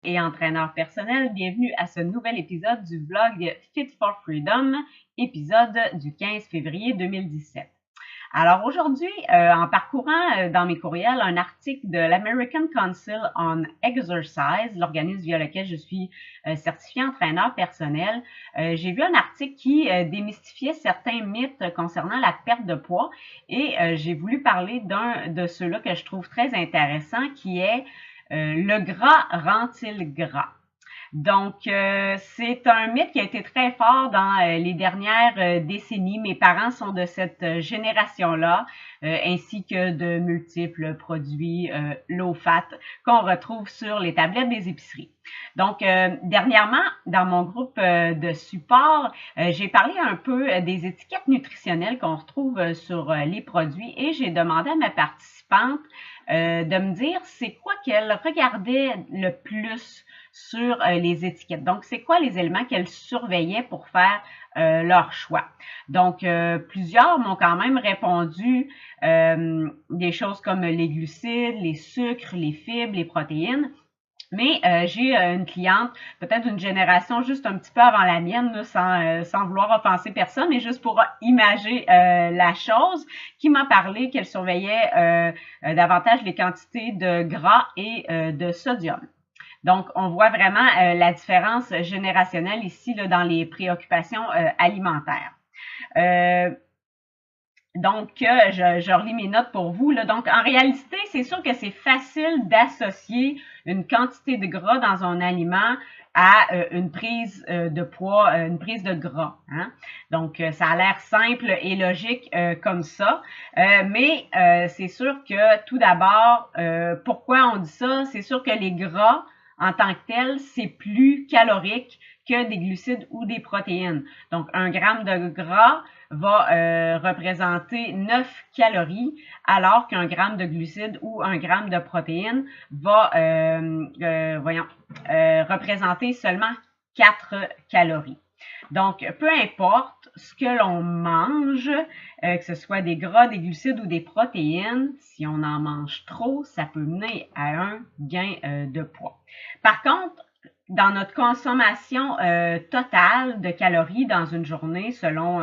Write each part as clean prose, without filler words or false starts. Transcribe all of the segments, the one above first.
Et entraîneur personnel, bienvenue à ce nouvel épisode du blog Fit for Freedom, épisode du 15 février 2017. Alors aujourd'hui, en parcourant dans mes courriels un article de l'American Council on Exercise, l'organisme via lequel je suis certifiée entraîneur personnel, j'ai vu un article qui démystifiait certains mythes concernant la perte de poids et j'ai voulu parler d'un de ceux-là que je trouve très intéressant qui est le gras rend-il gras? Donc, c'est un mythe qui a été très fort dans les dernières décennies. Mes parents sont de cette génération-là, ainsi que de multiples produits low fat qu'on retrouve sur les tablettes des épiceries. Donc, dernièrement, dans mon groupe de support, j'ai parlé un peu des étiquettes nutritionnelles qu'on retrouve sur les produits et j'ai demandé à ma participante de me dire c'est quoi qu'elle regardait le plus sur les étiquettes. Donc, c'est quoi les éléments qu'elle surveillait pour faire leur choix. Donc, plusieurs m'ont quand même répondu des choses comme les glucides, les sucres, les fibres, les protéines. Mais j'ai une cliente, peut-être d'une génération juste un petit peu avant la mienne, là, sans vouloir offenser personne, mais juste pour imager la chose, qui m'a parlé qu'elle surveillait davantage les quantités de gras et de sodium. Donc, on voit vraiment la différence générationnelle ici là, dans les préoccupations alimentaires. Je relis mes notes pour vous. Là. Donc, en réalité, c'est sûr que c'est facile d'associer une quantité de gras dans un aliment à une prise de poids, une prise de gras. Hein? Donc, ça a l'air simple et logique comme ça. Mais c'est sûr que tout d'abord, pourquoi on dit ça? C'est sûr que les gras, en tant que tel, c'est plus calorique que des glucides ou des protéines. Donc, 1 gramme de gras va représenter 9 calories, alors qu'un gramme de glucides ou 1 gramme de protéines va représenter seulement 4 calories. Donc, peu importe ce que l'on mange, que ce soit des gras, des glucides ou des protéines, si on en mange trop, ça peut mener à un gain de poids. Par contre, dans notre consommation totale de calories dans une journée, selon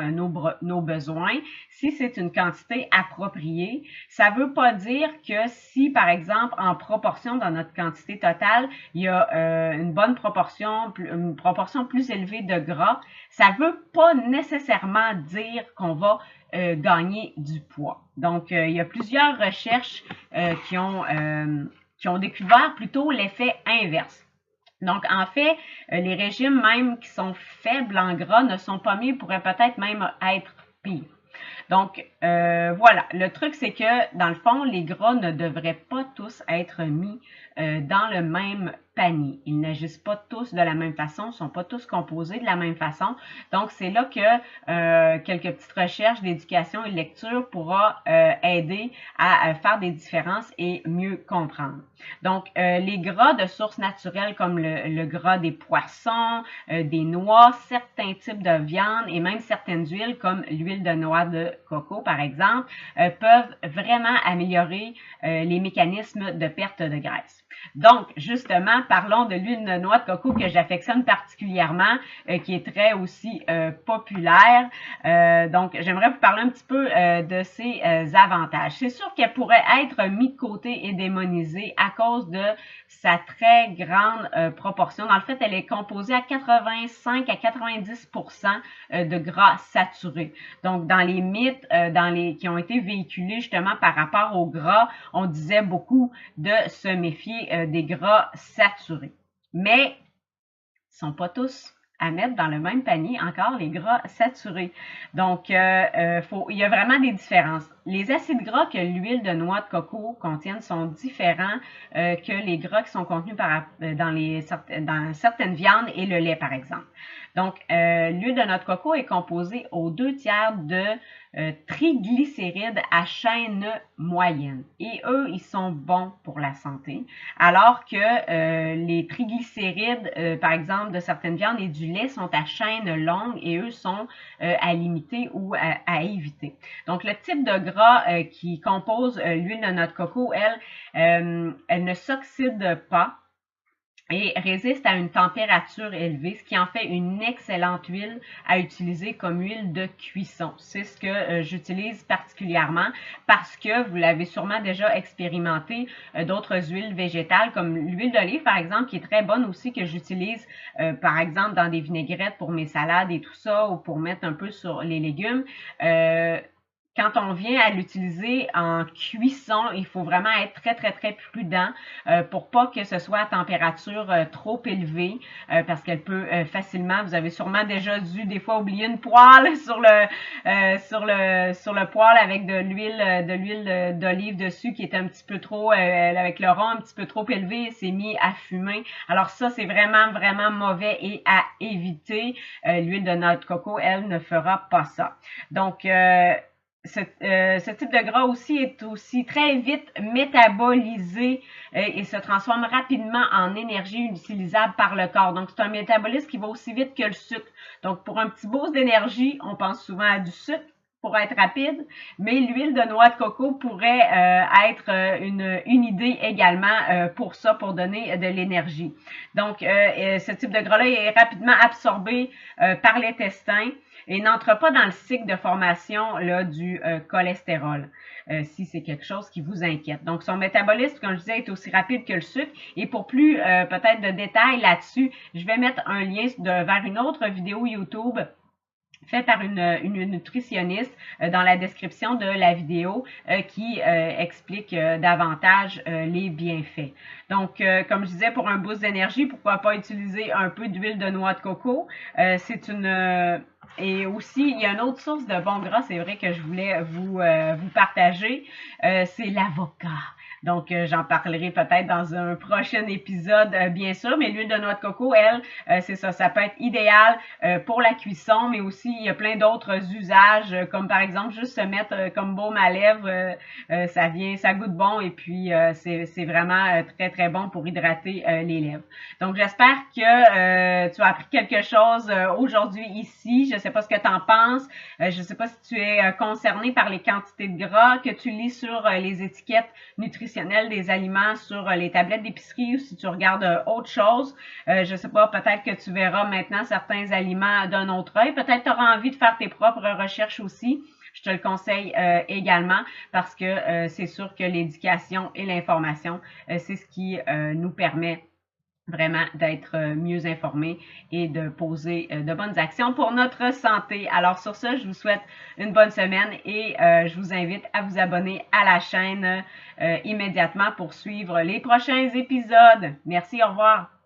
nos besoins, si c'est une quantité appropriée, ça ne veut pas dire que si, par exemple, en proportion dans notre quantité totale, il y a une proportion plus élevée de gras, ça ne veut pas nécessairement dire qu'on va gagner du poids. Donc, il y a plusieurs recherches qui ont découvert plutôt l'effet inverse. Donc, en fait, les régimes même qui sont faibles en gras ne sont pas mieux, pourraient peut-être même être pires. Donc, voilà. Le truc, c'est que, dans le fond, les gras ne devraient pas tous être mis dans le même panier. Ils n'agissent pas tous de la même façon, ne sont pas tous composés de la même façon. Donc, c'est là que quelques petites recherches d'éducation et de lecture pourra aider à faire des différences et mieux comprendre. Donc, les gras de sources naturelles comme le gras des poissons, des noix, certains types de viande et même certaines huiles comme l'huile de noix de coco, par exemple, peuvent vraiment améliorer les mécanismes de perte de graisse. Donc, justement, parlons de l'huile de noix de coco que j'affectionne particulièrement, qui est très aussi populaire. Donc, j'aimerais vous parler un petit peu de ses avantages. C'est sûr qu'elle pourrait être mise de côté et démonisée à cause de sa très grande proportion. Dans le fait, elle est composée à 85 à 90% de gras saturés. Donc, dans les mythes qui ont été véhiculés justement par rapport au gras, on disait beaucoup de se méfier des gras saturés. Mais ils ne sont pas tous à mettre dans le même panier, encore les gras saturés. Donc, il y a vraiment des différences. Les acides gras que l'huile de noix de coco contiennent sont différents que les gras qui sont contenus dans certaines viandes et le lait, par exemple. Donc, l'huile de noix de coco est composée aux 2/3 de triglycérides à chaîne moyenne. Et eux, ils sont bons pour la santé. Alors que les triglycérides, par exemple, de certaines viandes et du lait sont à chaîne longue et eux sont à limiter ou à éviter. Donc, le type de gras qui compose l'huile de noix de coco, elle ne s'oxyde pas. et résiste à une température élevée, ce qui en fait une excellente huile à utiliser comme huile de cuisson. C'est ce que j'utilise particulièrement parce que vous l'avez sûrement déjà expérimenté, d'autres huiles végétales comme l'huile d'olive par exemple, qui est très bonne aussi, que j'utilise par exemple dans des vinaigrettes pour mes salades et tout ça, ou pour mettre un peu sur les légumes. Quand on vient à l'utiliser en cuisson, il faut vraiment être très prudent pour pas que ce soit à température trop élevée parce qu'elle peut facilement, vous avez sûrement déjà dû des fois oublier une poêle sur le poêle avec de l'huile d'olive dessus qui est un petit peu trop avec le rond un petit peu trop élevé et s'est mis à fumer. Alors ça, c'est vraiment mauvais et à éviter. L'huile de noix de coco, elle, ne fera pas ça. Donc, ce type de gras aussi est aussi très vite métabolisé et se transforme rapidement en énergie utilisable par le corps. Donc, c'est un métabolisme qui va aussi vite que le sucre. Donc, pour un petit boost d'énergie, on pense souvent à du sucre pour être rapide, mais l'huile de noix de coco pourrait être une idée également pour ça, pour donner de l'énergie. Donc, ce type de gras-là est rapidement absorbé par l'intestin et n'entre pas dans le cycle de formation là, du cholestérol, si c'est quelque chose qui vous inquiète. Donc, son métabolisme, comme je disais, est aussi rapide que le sucre. Et pour plus peut-être de détails là-dessus, je vais mettre un lien vers une autre vidéo YouTube fait par une nutritionniste dans la description de la vidéo qui explique davantage les bienfaits. Donc, comme je disais, pour un boost d'énergie, pourquoi pas utiliser un peu d'huile de noix de coco? C'est une... et aussi, il y a une autre source de bon gras, c'est vrai que je voulais vous partager, c'est l'avocat. Donc, j'en parlerai peut-être dans un prochain épisode, bien sûr, mais l'huile de noix de coco, elle, c'est ça, ça peut être idéal pour la cuisson, mais aussi, il y a plein d'autres usages, comme par exemple, juste se mettre comme baume à lèvres, ça goûte bon et puis c'est vraiment très bon pour hydrater les lèvres. Donc, j'espère que tu as appris quelque chose aujourd'hui ici. Je ne sais pas ce que tu en penses. Je ne sais pas si tu es concerné par les quantités de gras que tu lis sur les étiquettes nutritionnelles des aliments sur les tablettes d'épicerie ou si tu regardes autre chose. Je ne sais pas, peut-être que tu verras maintenant certains aliments d'un autre œil. Peut-être tu auras envie de faire tes propres recherches aussi. Je te le conseille également parce que c'est sûr que l'éducation et l'information, c'est ce qui nous permet vraiment d'être mieux informés et de poser de bonnes actions pour notre santé. Alors sur ce, je vous souhaite une bonne semaine et je vous invite à vous abonner à la chaîne immédiatement pour suivre les prochains épisodes. Merci, au revoir.